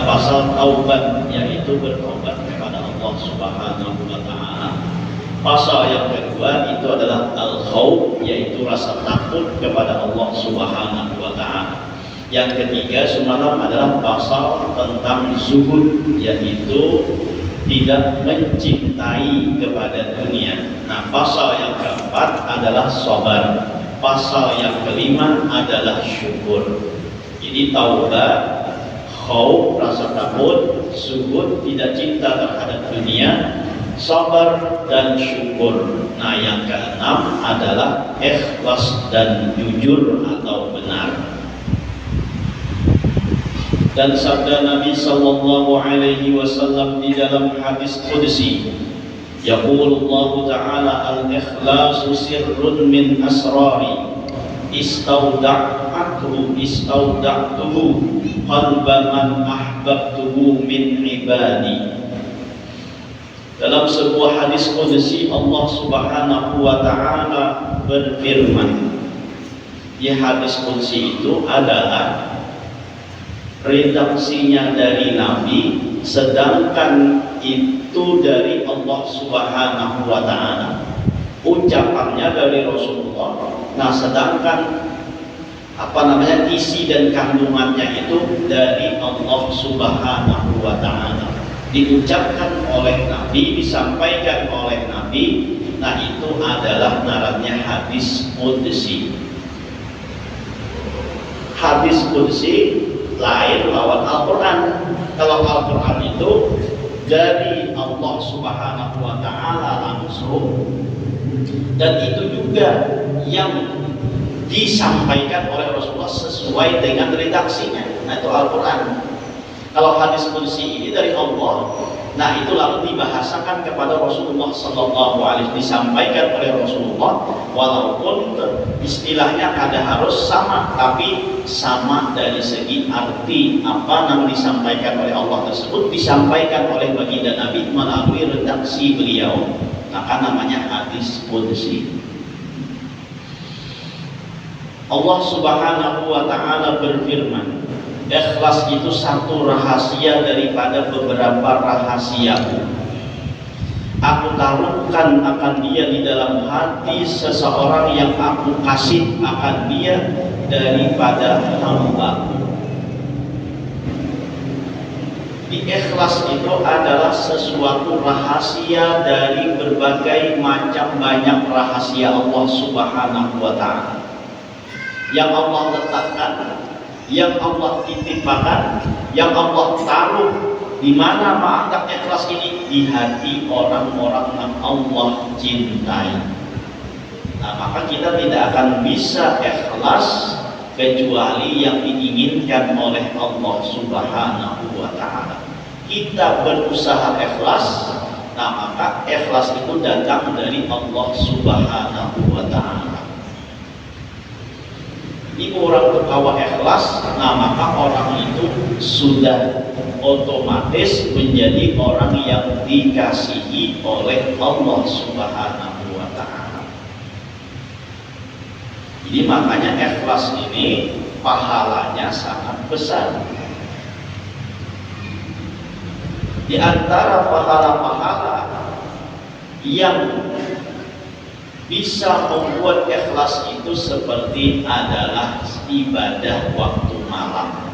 pasal taubat, yaitu bertaubat kepada Allah Subhanahu wa taala. Pasal yang kedua itu adalah al-khauf, yaitu rasa takut kepada Allah Subhanahu wa taala. Yang ketiga semalam adalah pasal tentang zuhud, yaitu tidak mencintai kepada dunia. Nah, pasal yang keempat adalah sabar. Pasal yang kelima adalah syukur. Jadi taubat, khauf, rasa takut, zuhud, tidak cinta terhadap dunia, sabar dan syukur. Nah, yang keenam adalah ikhlas dan jujur atau benar. Dan sabda Nabi sallallahu alaihi wasallam di dalam hadis qudsi, yaqulullahu ta'ala al-ikhlasu sirrun min asrari istaudattuhu qalba man ahbabtuhu min ibadi. Dalam sebuah hadis qudsi Allah Subhanahu wa taala berfirman. Di hadis qudsi itu adalah redaksinya dari Nabi, sedangkan itu dari Allah Subhanahu wa taala. Ucapannya dari Rasulullah. Nah, sedangkan isi dan kandungannya itu dari Allah Subhanahu wa taala. Diucapkan oleh Nabi, disampaikan oleh Nabi. Nah, itu adalah ngarannya hadis qudsi. Hadis qudsi lain lawan Al-Quran. Kalau Al-Quran itu dari Allah Subhanahu wa ta'ala langsung, dan itu juga yang disampaikan oleh Rasulullah sesuai dengan redaksinya. Nah, itu Al-Quran. Kalau hadis qudsi ini dari Allah, nah itu lalu dibahasakan kepada Rasulullah sallallahu alaihi wasallam, disampaikan oleh Rasulullah, walaupun istilahnya kada harus sama, tapi sama dari segi arti apa yang disampaikan oleh Allah tersebut disampaikan oleh baginda Nabi melalui redaksi beliau. Maka namanya hadis qudsi. Allah Subhanahu wa taala berfirman, ikhlas itu satu rahasia daripada beberapa rahasiaku. Aku taruhkan akan dia di dalam hati seseorang yang aku kasih akan dia daripada hamba. Di ikhlas itu adalah sesuatu rahasia dari berbagai macam banyak rahasia Allah Subhanahu wa ta'ala yang Allah letakkan, yang Allah titipkan, yang Allah taruh. Di mana makna ikhlas ini? Di hati orang-orang yang Allah cintai. Nah, maka kita tidak akan bisa ikhlas kecuali yang diinginkan oleh Allah Subhanahu wa ta'ala. Kita berusaha ikhlas, nah maka ikhlas itu datang dari Allah Subhanahu wa ta'ala. Ini orang terbawa ikhlas, nah maka orang itu sudah otomatis menjadi orang yang dikasihi oleh Allah Subhanahu wa ta'ala. Jadi makanya ikhlas ini pahalanya sangat besar. Di antara pahala-pahala yang bisa membuat ikhlas itu seperti adalah ibadah waktu malam.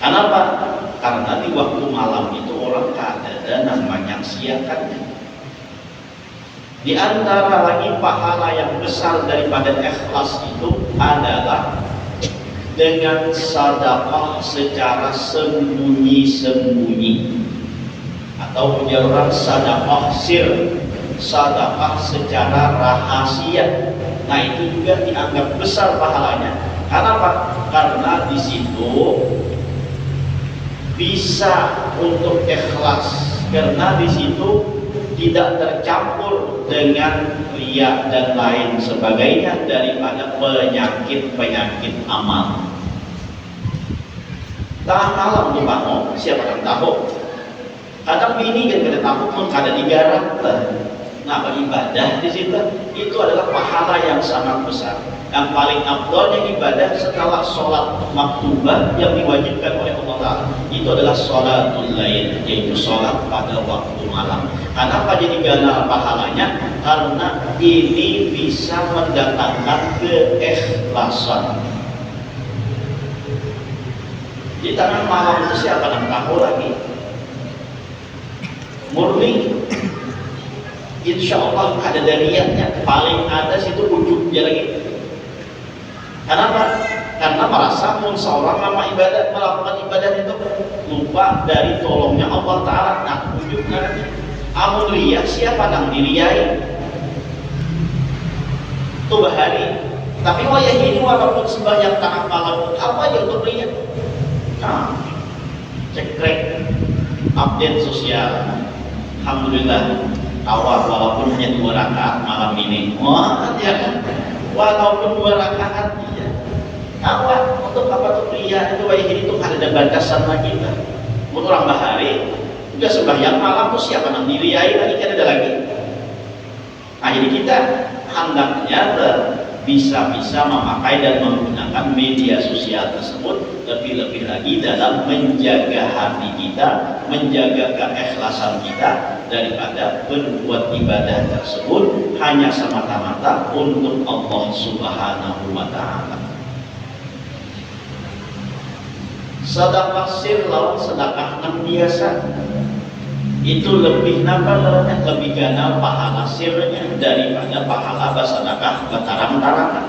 Kenapa? Karena di waktu malam itu orang kadang namanya menyaksiakannya. Di antara lagi pahala yang besar daripada ikhlas itu adalah dengan sedekah secara sembunyi-sembunyi, atau punya orang sedekah sir, sedekah secara rahasia. Nah, itu juga dianggap besar pahalanya. Kenapa? Karena di situ bisa untuk ikhlas, karena di situ tidak tercampur dengan riya dan lain sebagainya daripada penyakit-penyakit amal. Tengah malam dibangun, siapa yang tahu? Kadang bini kan kada tahu pun kada digarap. Nah, beribadah di situ itu adalah pahala yang sangat besar. Yang paling afdalnya ibadah setelah sholat maktubah yang diwajibkan oleh Allah Ta'ala itu adalah sholatul lail, yaitu sholat pada waktu malam. Kenapa jadi ganda pahalanya? Karena ini bisa mendatangkan keikhlasan. Di tangan malam itu siapa yang tahu lagi? Murni, insya Allah ada dariatnya, paling ada situ ujungnya lagi. Kenapa? Karena merasa seorang lama ibadah melakukan ibadah itu lupa dari tolongnya Allah Ta'ala. Nah, ujungnya lagi. Amun riya, siapa yang diriyai? Itu bahari. Tapi wayah ini walaupun sebanyak tangan malam, apa aja untuk riya? Nah, cekrek update sosial. Alhamdulillah, awal walaupun hanya 2 rakaat malam ini. Wah, ya kan? Walaupun 2 rakaat, ya. Awal untuk apa tuh riya itu wayah ini tuh ada batasan lagi kan? Untuk orang bahari, udah sembahyang malam tuh siapa yang diriyai lagi kan ada lagi. Nah, jadi kita hendaknya bisa memakai dan menggunakan media sosial tersebut lebih-lebih lagi dalam menjaga hati kita, menjaga keikhlasan kita daripada berbuat ibadah tersebut hanya semata-mata untuk Allah Subhanahu wa Ta'ala. Sedekah sir lawan sedekah yang biasa itu lebih lebih gana pahala sirnya daripada pahala bersedekah bertarang-tarangan.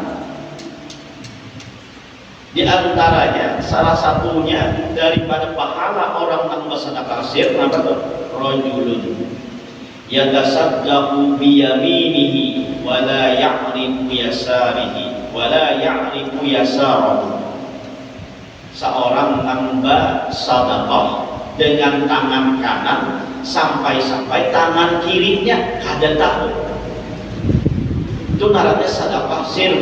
Di antaranya salah satunya daripada pahala orang yang bersedekah sir apa tuh? Rajulun yatasaddaqu bi yaminihi wa la ya'rifu yasarihi wa la ya'rifu yasarahu. Seorang hamba sedekah dengan tangan kanan sampai-sampai tangan kirinya kada tahu. Itu namanya sedekah sir.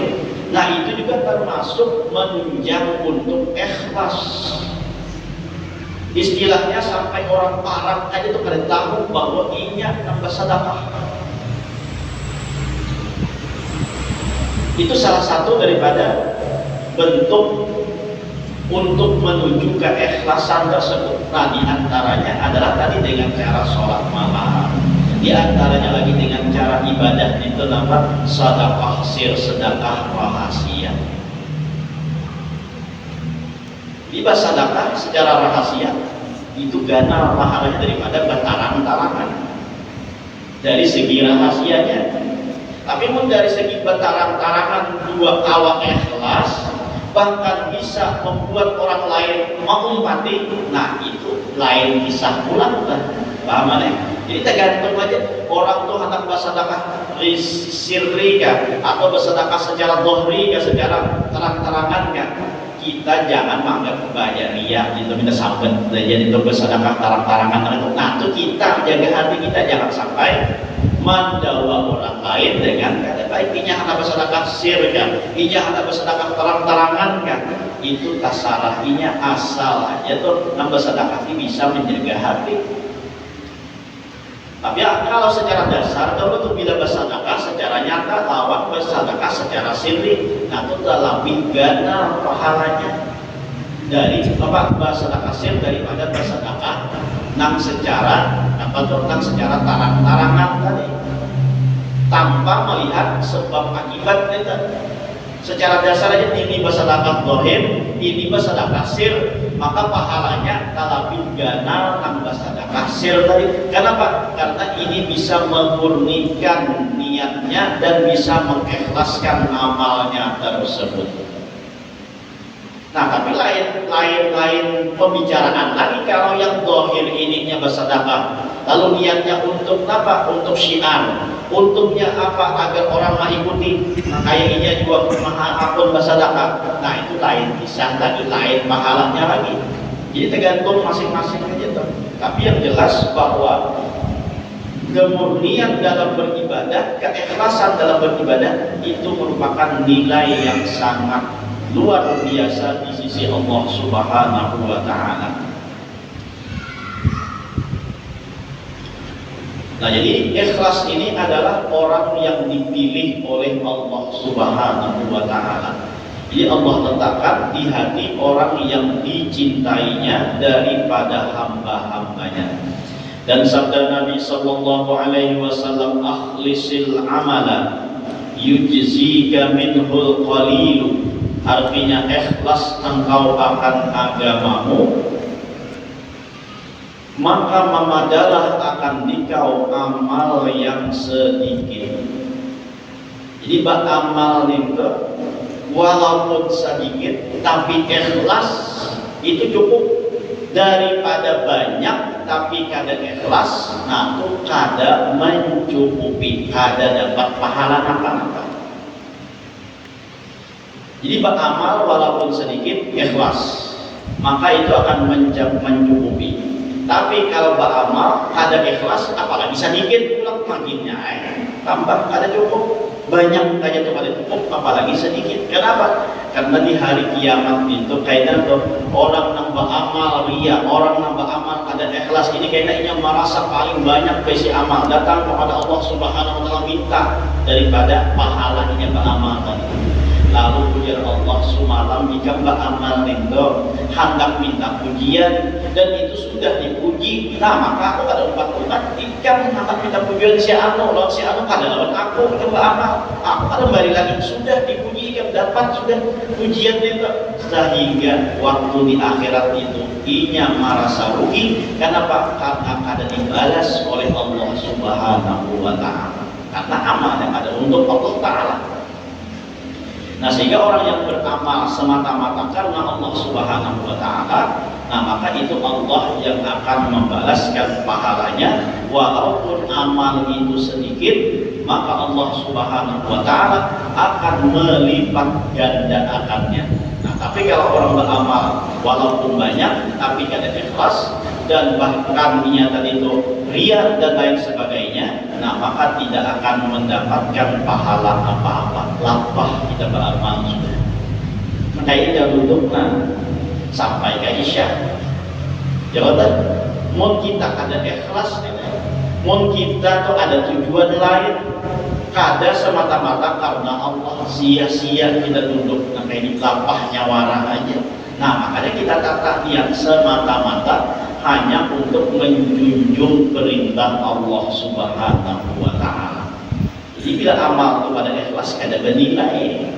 Nah, itu juga termasuk menunjang untuk ikhlas. Istilahnya sampai orang parah aja tuh kada tahu bahwa inya nambah sedekah. Itu salah satu daripada bentuk untuk menuju keikhlasan tersebut. Nah, di antaranya adalah tadi dengan cara sholat malam, di antaranya lagi dengan cara ibadah itu namanya sedekah sir, sedekah rahasia. Tiba sedekah secara rahasia itu gana pahalanya daripada bertarang-tarangan dari segi rahasianya. Tapi pun dari segi bertarang-tarangan dua awak ikhlas, bahkan bisa membuat orang lain mengumpati. Nah, itu lain kisah pula, bukan? Paham ya? Jadi tergantung aja orang tuh hendak bersedekah sirri kan, atau bersedekah secara dohri kan, secara terang-terangan kan. Kita jangan menganggap banyak riya itu kita sampai jadi itu bersedekah terang-terangan itu. Nah, itu kita jaga hati kita jangan sampai mendawa orang lain dengan kata baik inya hendak bersedekah sir kan, inya hendak bersedekah terang-terangan kan. Itu tasarah inya asal aja tuh nambah sedekah bisa menjaga hati. Tapi ya, kalau secara dasar, kalau tuh bila bersedekah secara nyata lawan bersedekah secara sirri, nah itu lebih gana pahalanya dari apa bersedekah sir daripada bersedekah nang secara apa tuh nang secara tarang-tarangan tadi tanpa melihat sebab akibat itu. Secara dasar aja ini bersedekah dohir, ini bersedekah sir, maka pahalanya lebih gana nang bersedekah sir tadi. Kenapa? Karena ini bisa memurnikan niatnya dan bisa mengikhlaskan amalnya tersebut. Nah, tapi lain pembicaraan lagi kalau yang dohir ininya bersedekah, lalu niatnya untuk apa? Untuk syiar, untuknya apa? Agar orang mengikuti. Nah, kayak ini juga akun bersedekah. Nah, itu lain kisah lagi, lain pahalanya lagi. Jadi tergantung masing-masing aja tuh. Tapi yang jelas bahwa kemurnian dalam beribadah, keikhlasan dalam beribadah itu merupakan nilai yang sangat luar biasa di sisi Allah Subhanahu wa Ta'ala. Nah, jadi ikhlas ini adalah orang yang dipilih oleh Allah Subhanahu wa taala. Jadi Allah letakkan di hati orang yang dicintainya daripada hamba-hambanya. Dan sabda Nabi sallallahu alaihi wasallam, akhlisil amala yujzika minhul qalilu. Artinya ikhlas engkau akan agamamu, maka memadalah akan dikau amal yang sedikit. Jadi beramal itu walaupun sedikit tapi ikhlas itu cukup, daripada banyak tapi kada ikhlas, nah itu kada mencukupi, kada dapat pahala apa-apa. Jadi beramal walaupun sedikit ikhlas, maka itu akan mencukupi. Tapi kalau beramal ada ikhlas, apalagi sedikit pulang makinnya tambah ada cukup, banyak aja tuh ada cukup, apalagi sedikit. Kenapa? Karena di hari kiamat itu kayaknya tuh orang yang beramal ria, orang yang beramal ada ikhlas ini kayaknya merasa paling banyak besi amal, datang kepada Allah Subhanahu wa taala minta daripada pahalanya beramal tadi. Lalu pujian Allah semalam jika beramal itu hendak minta pujian dan itu sudah dipuji, nah maka aku ada umpat-umpat jika hendak minta pujian si anu, lawan si anu kada lawan aku itu beramal, aku kada kembali lagi sudah dipuji, yang dapat sudah pujian itu, sehingga waktu di akhirat itu inya merasa rugi. Kenapa? Karena kada dibalas oleh Allah Subhanahu wa taala, karena amal yang ada untuk Allah taala. Nah, sehingga orang yang beramal semata-mata karena Allah Subhanahu wa taala, nah maka itu Allah yang akan membalaskan pahalanya, walaupun amal itu sedikit, maka Allah Subhanahu wa taala akan melipat gandakannya. Nah, tapi kalau orang beramal walaupun banyak tapi kada ikhlas dan bahkan niatan itu ria dan lain sebagainya, nah maka tidak akan mendapatkan pahala apa-apa. Lapah kita beramal sudah. Maka ini duduknya sampai ke Isya. Jawaban, mau kita ada ikhlas, mau kita tuh ada tujuan lain, kada semata-mata karena Allah, sia-sia kita duduk. Nah ini lapah nyawara aja. Nah makanya kita tata yang semata-mata hanya untuk menjunjung perintah Allah Subhanahu wa taala. Jadi bila amal kepada ikhlas ada bernilai.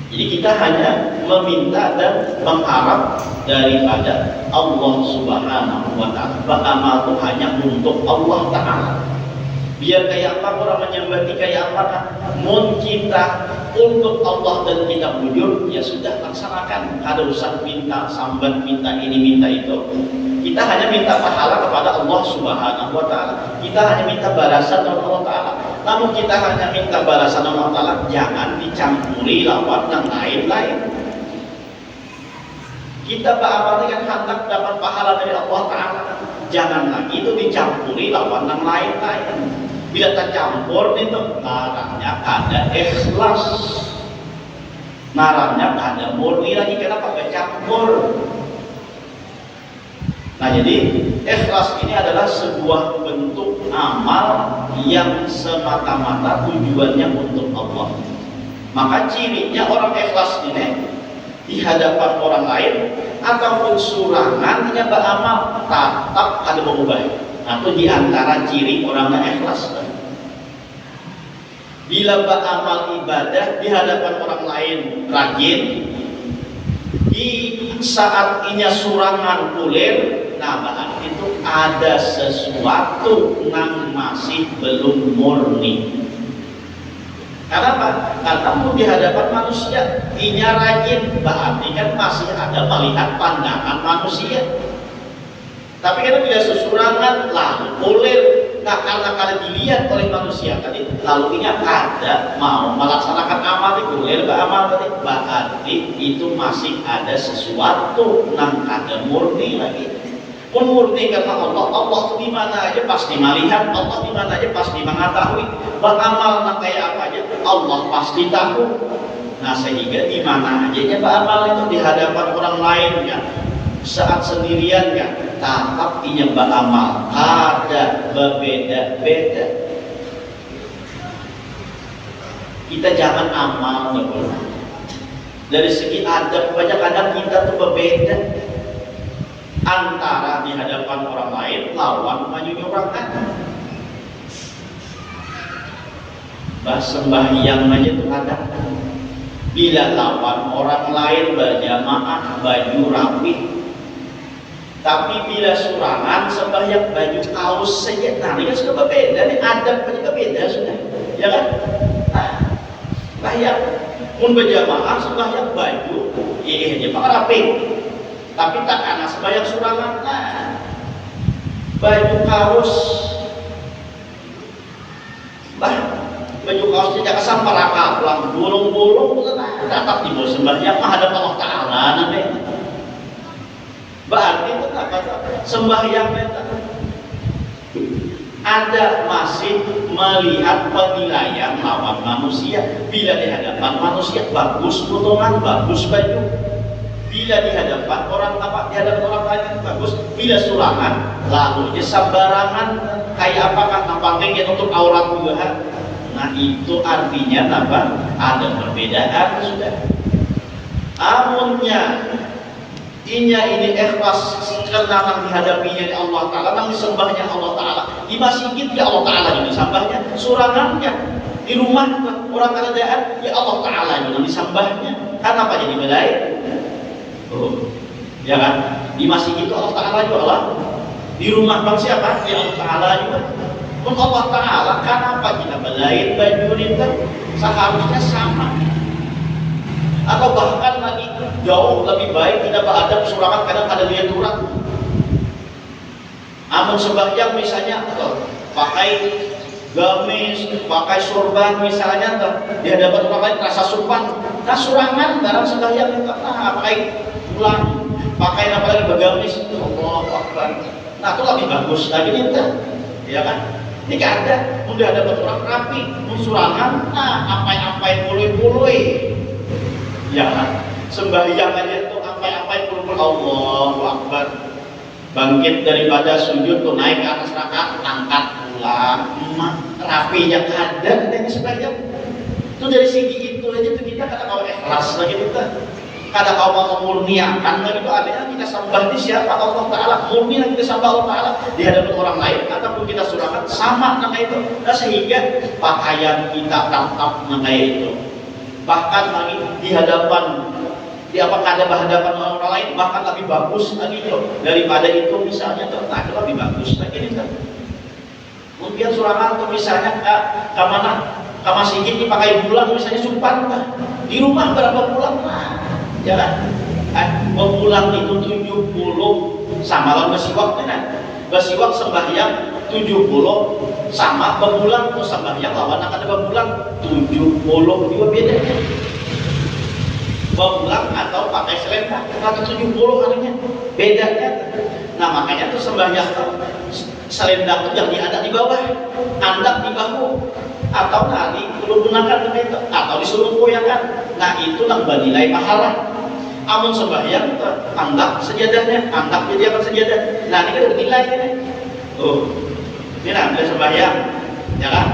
Jadi kita hanya meminta dan mengharap daripada Allah Subhanahu wa taala. Beramal itu hanya untuk Allah taala. Biar kayak apa orang menyembah kayak apa, mun kita untuk Allah dan kita bujur, ya sudah laksanakan. Kada usah minta sambat, minta ini, minta itu. Kita hanya minta pahala kepada Allah Subhanahu wa taala. Kita hanya minta balasan dari Allah taala. Namun kita hanya minta balasan dari Allah taala, jangan dicampuri lawan yang lain-lain. Kita beramal dengan hendak dapat pahala dari Allah taala, jangan lagi itu dicampuri lawan yang lain-lain. Bila tercampur itu naranya kada ikhlas, naranya kada murni lagi. Kenapa bercampur? Nah jadi ikhlas ini adalah sebuah bentuk amal yang semata-mata tujuannya untuk Allah. Maka cirinya orang ikhlas ini di hadapan orang lain ataupun surangannya beramal tetap kada berubah. Atau di antara ciri orangnya ikhlas. Bila beramal ibadah di hadapan orang lain rajin, di saat inya surangan kulir, nah berarti itu ada sesuatu yang masih belum murni. Kenapa? Karena di hadapan manusia inya rajin, berarti kan masih ada melihat pandangan manusia. Tapi karena bila sesurangan lalu kulir, nah karena dilihat oleh manusia tadi, lalu ingat ada mau melaksanakan amal di kulir beramal tadi, berarti itu masih ada sesuatu yang ada murni lagi. Pun murni karena Allah, Allah itu di mana aja pasti melihat, Allah di mana aja pasti mengetahui. Beramal nak kayak apa aja, Allah pasti tahu. Nah sehingga di mana aja beramal itu di hadapan orang lain ya. saat sendirian kan, tahap inya beramal ada berbeda-beda. Kita jangan amal dari segi adab banyak kadang kita tuh berbeda antara di hadapan orang lain lawan majunya orang kan. Sembahyang aja tuh ada. Bila lawan orang lain berjamaah baju rapi, tapi bila surangan sembahyang baju kaos saja, nah ini kan sudah berbeda nih, adab juga beda sudah, ya kan? Sembahyang, mun berjamaah sembahyang baju, iya aja pakai rapi, tapi tak karena sembahyang surangan, nah baju kaos, baju kaosnya jangan sampai raka pulang bolong-bolong tetap di bawah sembahyang menghadap Allah Ta'ala nanti. Berarti itu apa? Sembahyang ada masih melihat penilaian lawan manusia. Bila di hadapan manusia bagus potongan, bagus baju. Bila di hadapan orang apa? Di hadapan orang lain bagus. Bila surangan lalu sembarangan kayak apakah nampaknya untuk aurat juga. Nah itu artinya apa? Ada perbedaan sudah. Amunnya inya ini ikhlas karena dihadapinya di Allah Ta'ala, nang disembahnya Allah Ta'ala di masjid ya Allah Ta'ala juga disembahnya, surangannya di rumah orang keadaan ya Allah Ta'ala juga disembahnya. Karena apa jadi belai? Ya kan? Di masjid itu Allah Ta'ala juga Allah, di rumah bang siapa? Ya Allah Ta'ala juga. Allah Ta'ala, kenapa kita belain baju kita seharusnya sama, atau bahkan lagi jauh lebih baik kita beradab surangan kadang ada lihat turun. Amun sembahyang misalnya pakai gamis, pakai sorban misalnya di hadapan orang lain rasa sopan, nah surangan barang sembahyang nah pakai pulang, pakai apa lagi bergamis, Allah Akbar, nah itu lebih bagus lagi nih ya kan? Ini gak ada, udah ada orang rapi, surangan, nah apa-apain puluh-puluh, ya kan? Sembahyang aja tuh apa-apain puluh-puluh, Allahu Akbar. Bangkit daripada sujud tuh naik ke atas rakaat, angkat pulang, rapinya kadang ini sembahyang. Itu dari segi itu aja tuh kita kata kalau ikhlas lagi kita. Kada kau mau memurniakan dari doanya kita sembah di siapa Allah Ta'ala, murni kita sembah Allah Ta'ala di hadapan orang lain ataupun kita surahkan sama nama itu. Nah, sehingga pakaian kita tetap nama itu, bahkan lagi di hadapan di apa ada hadapan orang lain bahkan lebih bagus lagi itu daripada itu misalnya itu lebih bagus lagi itu. Mungkin surangan tuh misalnya ke mana ke masjid dipakai bulan misalnya sumpan di rumah berapa bulan ya kan? Berbulan itu 70 sama lawan besiwak kan? Besiwak sembahyang 70 sama berbulan tuh sembahyang lawan akan ada berbulan 70 juga beda. Berbulan atau pakai selendang atau 70 artinya bedanya. Nah makanya tuh sembahyang selendang itu yang diadat di bawah, andak di bahu, atau nanti perlu gunakan itu atau disuruh koyangkan. Nah itu yang bernilai pahala. Amun sembahyang andak sejadahnya, andak jadikan sejadah. Nah ini kan bernilai kan? Ini namanya sembahyang, ya kan?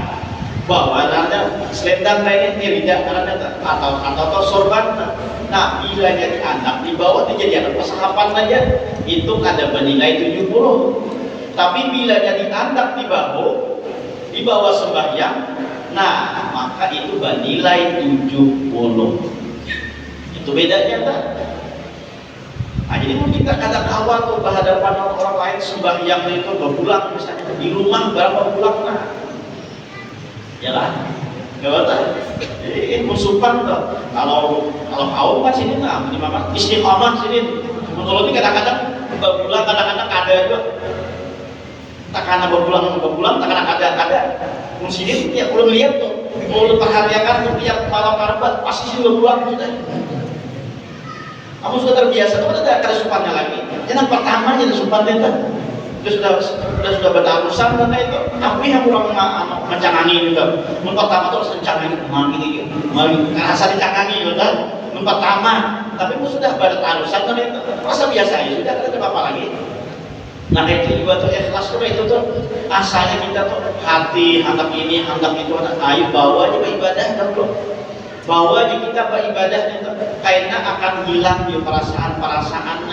Bahwa ada selendang lainnya tidak karena atau sorban. Nah bila jadi andak di bawah dijadikan persahapan aja, itu ada bernilai 70. Tapi bila jadi andak di bawah sembahyang, nah maka itu bernilai 70. Itu bedanya kan? Nah, jadi kita kadang awal tuh berhadapan orang lain sembahyang itu berbulan misalnya di rumah berapa bulan nah, ya lah, gak betul. Jadi musuhan tuh. Kalau kaum kan sini nah, di mana istiqomah sini. Menurut ini kadang-kadang berbulan kadang-kadang ada juga. Tak karena berbulan, tak karena ada. Muslimin ya belum lihat tuh, belum perhatikan tuh tiap malam Arafat pasti sih berbulan sudah. Kamu sudah terbiasa, kamu tidak ada supannya lagi. Yang pertama jadi supan itu, sudah berurusan karena itu. Tapi yang kurang mencangani juga. Yang pertama itu harus mencangani, mari rasa dicangani juga. Yang pertama tapi sudah bertarusan kan itu masa biasa ya sudah ada apa lagi. Nah itu juga tuh ikhlas tuh itu tuh asalnya kita tuh hati hendak ini hendak itu ayo bawa aja beribadah dong, bawa aja kita beribadah itu kayaknya akan hilang di perasaan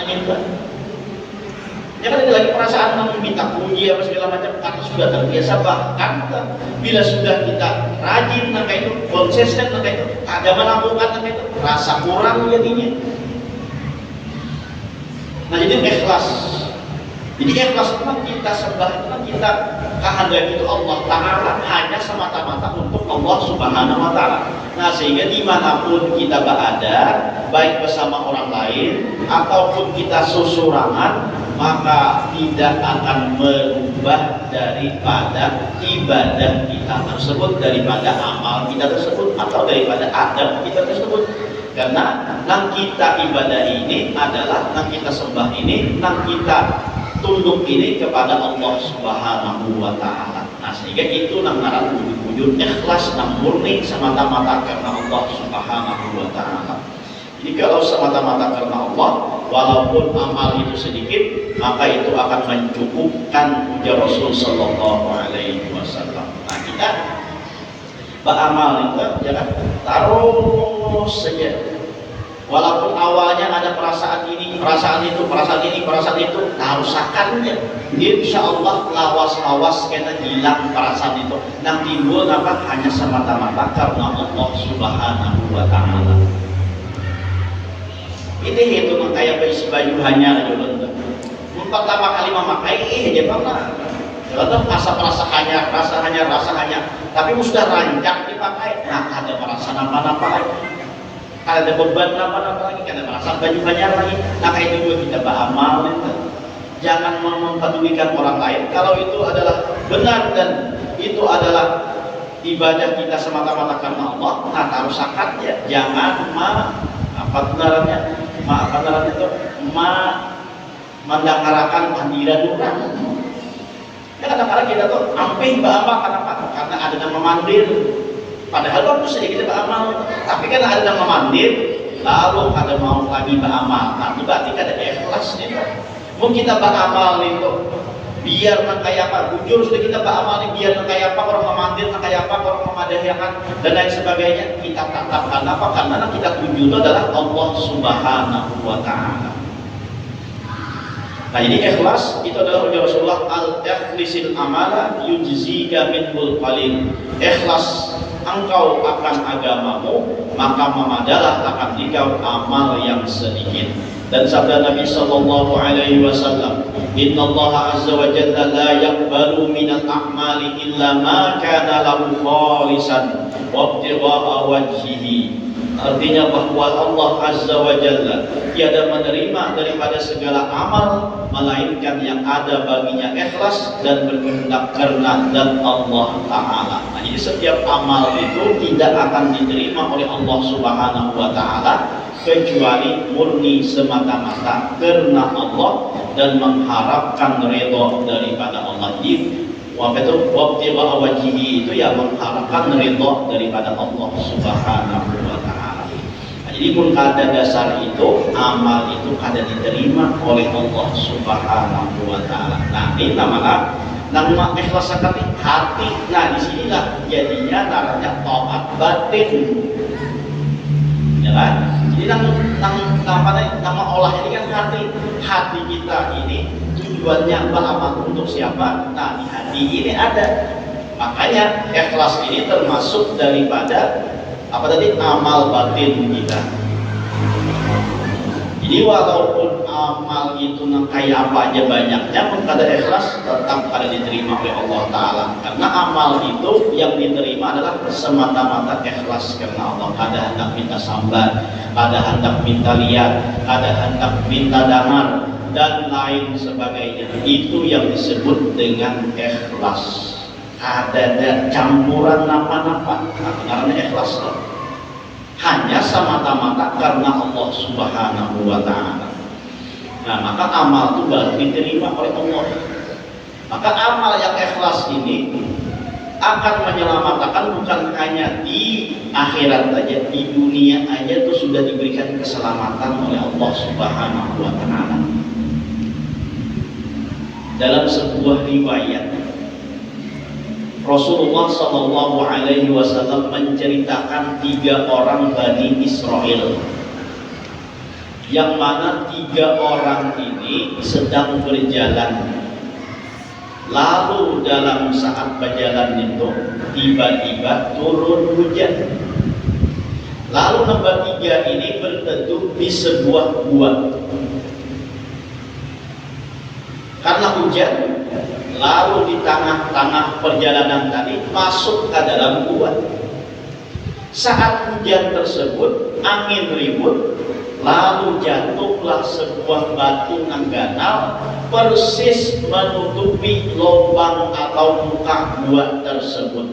itu. Ya kan ada lagi perasaan namun minta puji apa segala macam karena sudah terbiasa, bahkan bila sudah kita rajin maka itu konsisten maka itu ada melakukan maka itu rasa kurang jadinya. Nah jadi ikhlas. Jadi ikhlas itu kita sembah itu kita kehendaki itu Allah Ta'ala hanya semata-mata untuk Allah Subhanahu Wa Ta'ala. Nah sehingga dimanapun kita berada, baik bersama orang lain ataupun kita susurangan, maka tidak akan merubah daripada ibadah kita tersebut, daripada amal kita tersebut, atau daripada adab kita tersebut. Karena yang kita ibadah ini adalah yang kita sembah ini, yang kita tunduk ini kepada Allah Subhanahu Wa Ta'ala. Nah sehingga itu nang wujud ikhlas nang murni semata-mata karena Allah Subhanahu Wa Ta'ala. Jadi kalau semata-mata karena Allah, walaupun amal itu sedikit, maka itu akan mencukupkan ujar Rasul Sallallahu Alaihi Wasallam. Nah kita beramal itu jangan taruh saja. Walaupun awalnya ada perasaan ini, perasaan itu, harusakannya. Insya Allah lawas-lawas kita hilang perasaan itu. Nah timbul apa? Hanya semata-mata karena Allah Subhanahu Wa Ta'ala. Ini itu kayak berisi baju hanya aja bentuk. Pertama kali memakai dia pernah. Kalau rasa hanya, tapi sudah rancak dipakai. Nah ada perasaan apa-apa lagi. Ada beban apa-apa lagi, karena merasa baju banyak lagi. Nah itu juga kita beramal itu. Jangan mempedulikan orang lain. Kalau itu adalah benar dan itu adalah ibadah kita semata-mata karena Allah, nah harus sakatnya. Jangan mendangarakan kehadiran orang. Ya kadang-kadang kita tuh amping beramal karena ada nama mandir. Padahal bagus saja kita beramal, tapi kan ada nama mandir, lalu ada mau lagi beramal. Nah, itu berarti ada ikhlas itu. Mungkin kita beramal itu biar kayak apa, jujur sudah kita beramal ini biar kayak apa, orang memandir, kayak apa, orang memadahkan dan lain sebagainya. Kita tetapkan apa? Karena kita tuju itu adalah Allah Subhanahu Wa Ta'ala. Nah jadi ikhlas itu adalah ujar Rasulullah al-ikhlisil amala yujzika minhul qalil. Ikhlas engkau akan agamamu, maka memadalah akan dikau amal yang sedikit. Dan sabda Nabi Sallallahu Alaihi Wasallam, Inna Allah Azza wa Jalla la yaqbalu minal a'mali illa ma kana lahu khalisan wa ibtigha'a wajhihi. Artinya bahwa Allah Azza wa Jalla tiada menerima daripada segala amal melainkan yang ada baginya ikhlas dan berkehendak karena dan Allah Ta'ala. Nah jadi setiap amal itu tidak akan diterima oleh Allah Subhanahu Wa Ta'ala kecuali murni semata-mata karena Allah dan mengharapkan ridha daripada Allah. Jadi waktu wajhihi itu ya mengharapkan ridha daripada Allah Subhanahu Wa Ta'ala. Jadi pun pada dasar itu amal itu kada diterima oleh Allah Subhanahu Wa Ta'ala. Nah ini nama ikhlas hati. Nah disinilah jadinya namanya taat batin, ya kan? Jadi nama olah ini kan hati kita ini tujuannya beramal untuk siapa? Nah di hati ini ada. Makanya ikhlas ini termasuk daripada apa tadi amal batin kita. Jadi walaupun amal itu kayak apa aja banyaknya, kada ikhlas tetap ada diterima oleh Allah Ta'ala. Karena amal itu yang diterima adalah semata-mata ikhlas karena Allah. Kada hendak minta sambat, kada hendak minta lihat, kada hendak minta damar dan lain sebagainya. Itu yang disebut dengan ikhlas. Ada campuran napa-napa, karena ikhlas hanya semata-mata karena Allah Subhanahu Wa Ta'ala. Nah maka amal itu baru diterima oleh Allah. Maka amal yang ikhlas ini akan menyelamatkan bukan hanya di akhirat saja, di dunia aja tuh sudah diberikan keselamatan oleh Allah Subhanahu wa taala. Dalam sebuah riwayat Rasulullah Shallallahu Alaihi Wasallam menceritakan 3 orang Bani Israel, yang mana 3 orang ini sedang berjalan. Lalu dalam saat berjalan itu tiba-tiba turun hujan. Lalu nomor 3 ini berteduh di sebuah gua. Karena hujan, lalu di tengah-tengah perjalanan tadi masuk ke dalam gua. Saat hujan tersebut, angin ribut, lalu jatuhlah sebuah batu nangganal persis menutupi lubang atau muka gua tersebut,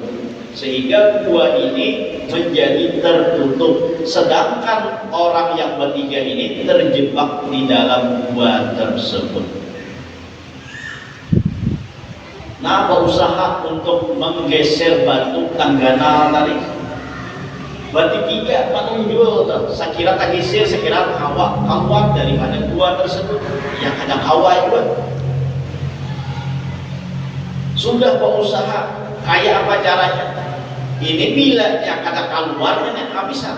sehingga gua ini menjadi tertutup, sedangkan orang yang bertiga ini terjebak di dalam gua tersebut. Nah, berusaha untuk menggeser batu tangganal tadi. Bertiga menunjuk, saya kira tak geser, saya kira keluar daripada gua tersebut. Yang ada hawa juga. Sudah berusaha, kayak apa caranya? Ini bila yang ada keluarnya nggak bisa,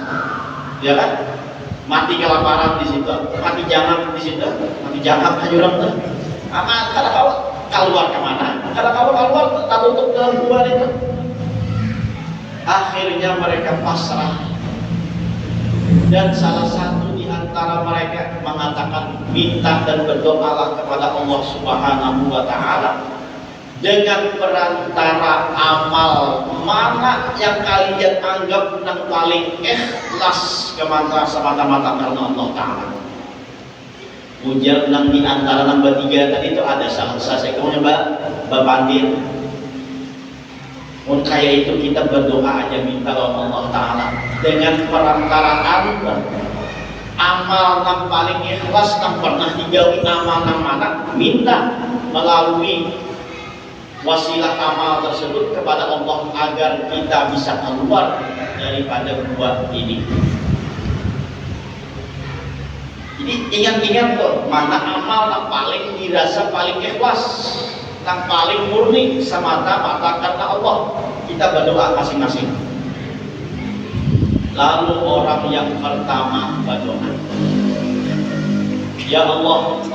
ya kan? Mati kelaparan di situ, mati jangan di situ, mati jangan hanyurang tuh. Aman, kada hawa. Keluar kemana? Kalau keluar tak tutup dalam gua itu. Akhirnya mereka pasrah, dan salah satu di antara mereka mengatakan, minta dan berdoalah kepada Allah Subhanahu wa taala dengan perantara amal mana yang kalian anggap yang paling ikhlas semata-mata karena Allah taala. Ujar nang di antara nomor 3 tadi itu ada saya kamu nyoba Bapandir. Kayak itu kita berdoa aja minta oleh Allah taala dengan perantaraan amal yang paling ikhlas yang pernah digawi amal yang mana, minta melalui wasilah amal tersebut kepada Allah agar kita bisa keluar daripada gua ini. Jadi ingat-ingat tuh, mana amal yang paling dirasa paling ikhlas, yang paling murni semata-mata karena Allah. Kita berdoa masing-masing. Lalu orang yang pertama berdoa, ya Allah,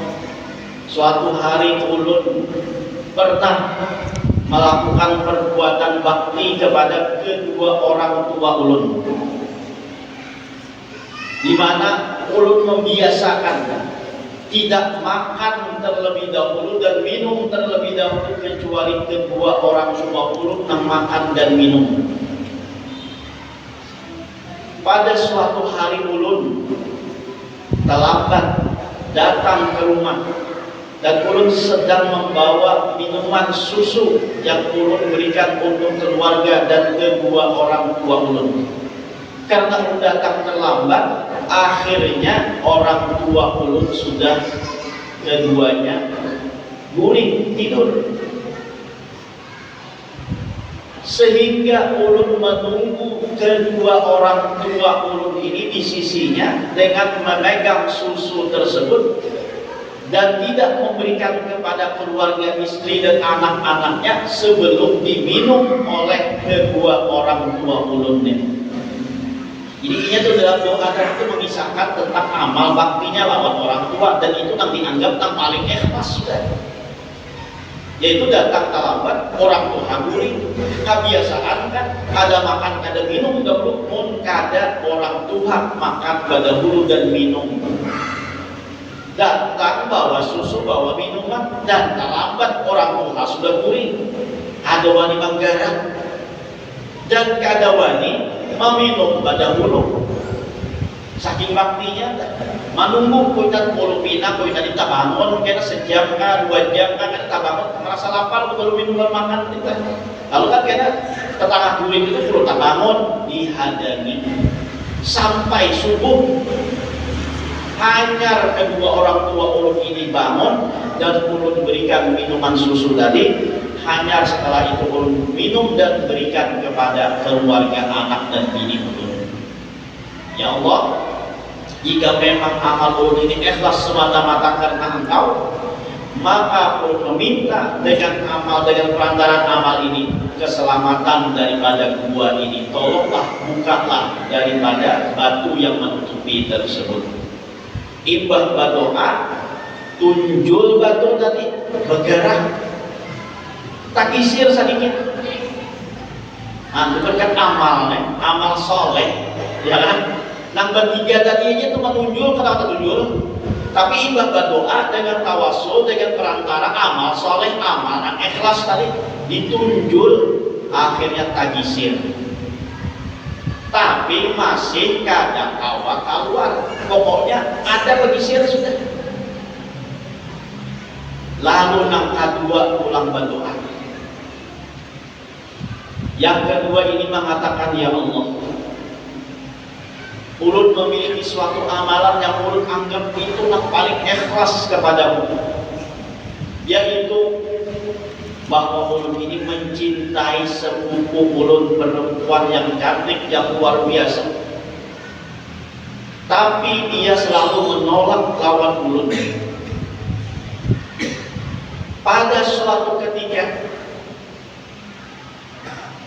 suatu hari ulun pernah melakukan perbuatan bakti kepada kedua orang tua ulun, di mana ulun membiasakan tidak makan terlebih dahulu dan minum terlebih dahulu kecuali kedua orang tua ulun yang makan dan minum. Pada suatu hari ulun terlambat datang ke rumah dan ulun sedang membawa minuman susu yang ulun berikan untuk keluarga dan kedua orang tua ulun. Karena ulun datang terlambat, akhirnya orang tua ulun sudah keduanya guring tidur, sehingga ulun menunggu kedua orang tua ulun ini di sisinya dengan memegang susu tersebut dan tidak memberikan kepada keluarga istri dan anak-anaknya sebelum diminum oleh kedua orang tua ulun ini. Jadi itu dalam doa itu mengisahkan tentang amal baktinya lawan orang tua, dan itu yang dianggap yang paling ikhlas sudah. Yaitu datang terlambat, orang tua guring. Kebiasaan kan ada makan ada minum dahulu, pun kada orang tua makan dahulu dan minum. Datang bawa susu, bawa minuman, dan terlambat orang tua sudah guring. Ada wani manggaran dan kada wani meminum dahulu. Saking baktinya menunggu kuitan puluh pina kuitan kita bangun kena sejam kah 2 jam kah kita bangun merasa lapar baru minum baru makan kita. Lalu kan kena tetangga guring itu perlu tak bangun dihadani sampai subuh. Hanya kedua orang tua ulun ini bangun dan ulun berikan minuman susu tadi, hanya setelah itu ulun minum dan berikan kepada keluarga, anak dan bini ulun. Ya Allah, jika memang amal ulun ini ikhlas semata-mata karena Engkau, maka ulun meminta dengan perantaraan amal ini keselamatan daripada gua ini. Tolonglah bukalah daripada batu yang menutupi tersebut. Imbah berdoa, tunjul batu tadi bergerak, tak kisir sedikit. Itu berkat amal soleh, ya kan? Nang bertiga tadi aja tuh menunjul, kata tunjul. Tapi imbah berdoa dengan tawasul, dengan perantara amal soleh, amal yang ikhlas tadi ditunjul, akhirnya tagisir. Tapi masih kadang awak keluar, pokoknya ada begisir sudah. Lalu nang kedua pulang berdoa. Yang kedua ini mengatakan, ya Allah, ulun memiliki suatu amalan yang ulun anggap itu yang paling ikhlas kepadamu, yaitu bahwa ulun ini mencintai sepupu ulun perempuan yang cantik, yang luar biasa, tapi dia selalu menolak lawan ulun. Pada suatu ketika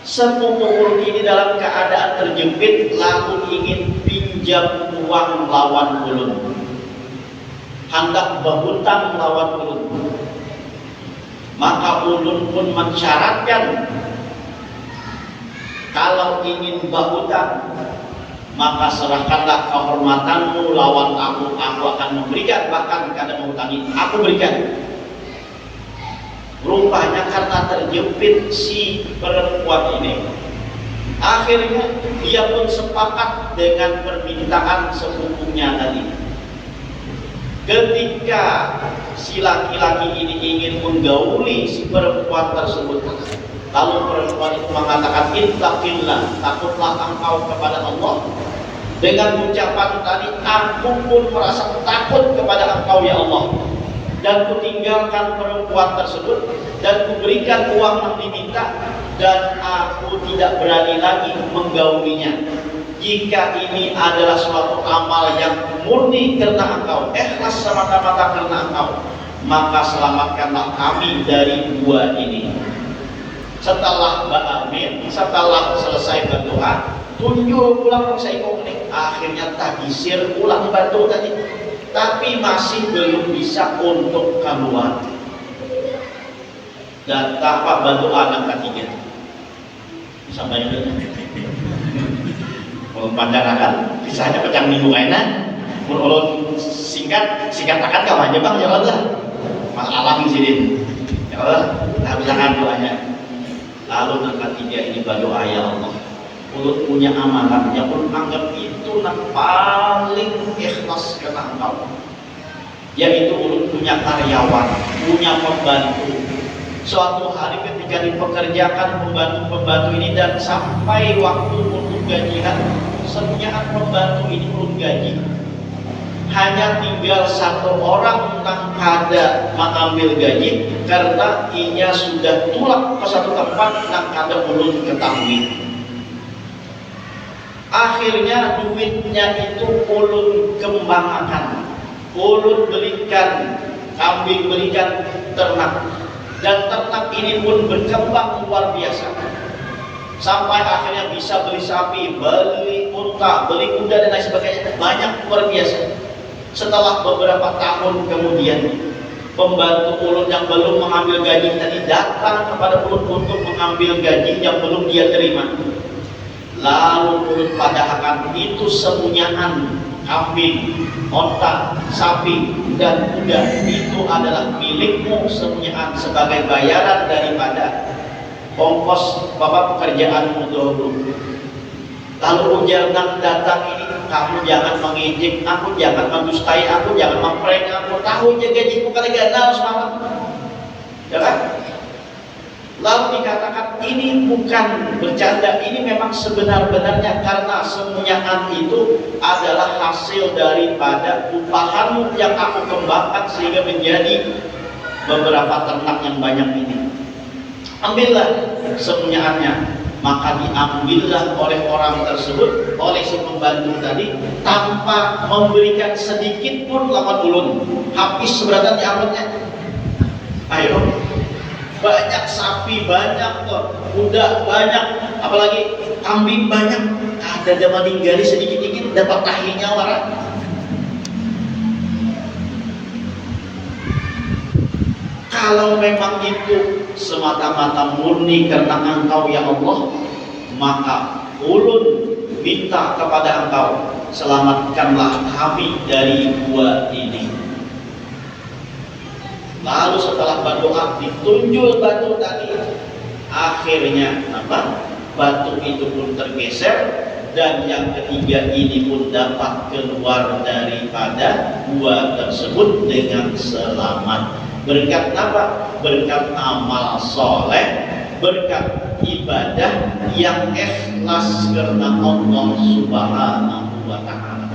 sepupu ulun ini dalam keadaan terjepit, lalu ingin pinjam uang lawan ulun, hendak berhutang lawan ulun. Maka ulun pun mensyaratkan, kalau ingin berhutang, maka serahkanlah kehormatanmu lawan aku akan memberikan, bahkan kadang menghutangi, aku berikan. Rupanya karena terjepit si perempuan ini, akhirnya dia pun sepakat dengan permintaan sepupunya tadi. Ketika si laki-laki ini ingin menggauli si perempuan tersebut, lalu perempuan itu mengatakan, ittaqillah, takutlah engkau kepada Allah. Dengan ucapan tadi, aku pun merasa takut kepada engkau ya Allah, dan kutinggalkan perempuan tersebut dan kuberikan uang yang diminta, dan aku tidak berani lagi menggaulinya. Jika ini adalah suatu amal yang murni karena engkau, ikhlas semata-mata karena engkau, maka selamatkanlah kami dari gua ini. Setelah beramin, setelah selesai berdoa, tunjul pulang seikong ini, akhirnya tagisir pulang batu tadi, tapi masih belum bisa untuk keluar. Dan tahap berdoa yang ketiga sampai dulu. Kalau pandangan kisahnya pecah minggu enak, ulun singkat akan kau aja bang, ya Allah, malah sini, ya Allah, habiskan doanya. Lalu yang ketiga ini berdoa, ya Allah, ulun punya amalan yang ulun anggap itu yang paling ikhlas karena engkau, yaitu ulun punya karyawan, punya pembantu. Suatu hari ketika dipekerjakan pembantu ini, dan sampai waktu untuk gajian, semuanya pembantu ini belum gaji. Hanya tinggal satu orang yang kada mengambil gaji karena ia sudah tulak ke satu tempat yang kada belum ketahui. Akhirnya duitnya itu ulun kembangkan, ulun belikan kambing, belikan ternak. Dan ternak ini pun berkembang luar biasa, sampai akhirnya bisa beli sapi, beli unta, beli kuda dan lain sebagainya, banyak luar biasa. Setelah beberapa tahun kemudian, pembantu ulun yang belum mengambil gaji tadi datang kepada ulun untuk mengambil gaji yang belum dia terima. Lalu ulun padahkan itu semuanyaan kambing, onta, sapi, dan kuda itu adalah milikmu semuanyaan sebagai bayaran daripada ongkos bapak pekerjaanmu dahulu. Lalu ujar yang datang ini, kamu jangan mengejek aku, jangan mendustai aku, jangan memprank aku, tahu aja gajiku kali gagal semalam, ya kan? Lalu dikatakan ini bukan bercanda, ini memang sebenar-benarnya, karena semuanya itu adalah hasil daripada upahanmu yang aku kembangkan sehingga menjadi beberapa ternak yang banyak ini. ambillah sepunyaannya. Maka diambillah oleh orang tersebut, oleh si pembantu tadi, tanpa memberikan sedikit pun lawan ulun. Habis seberatan diangkutnya. Ayo, banyak sapi, banyak kuda, banyak, apalagi kambing banyak. Ada yang meninggali sedikit-sedikit dapat tahinya orang. Kalau memang itu semata-mata murni karena Engkau ya Allah, maka ulun minta kepada Engkau, selamatkanlah kami dari gua ini. Lalu setelah berdoa ditunjuk batu tadi, akhirnya batu itu pun tergeser, dan yang ketiga ini pun dapat keluar daripada gua tersebut dengan selamat. Berkat apa? Berkat amal soleh, berkat ibadah yang ikhlas karena Allah Subhanahu wa Ta'ala.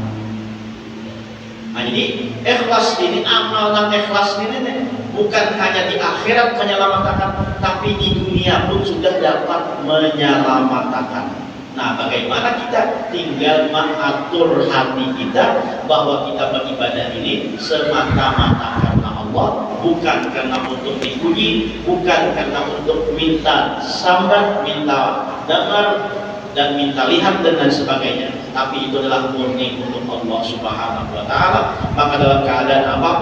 Nah, jadi ikhlas ini, amalan ikhlas ini bukan hanya di akhirat menyelamatkan, tapi di dunia pun sudah dapat menyelamatkan. Nah, bagaimana kita tinggal mengatur hati kita bahwa kita beribadah ini semata-mata karena Allah, bukan karena untuk dipuji, bukan karena untuk minta sambat, minta dengar, dan minta lihat dan lain sebagainya, tapi itu adalah murni untuk Allah Subhanahu wa Ta'ala. Maka dalam keadaan apapun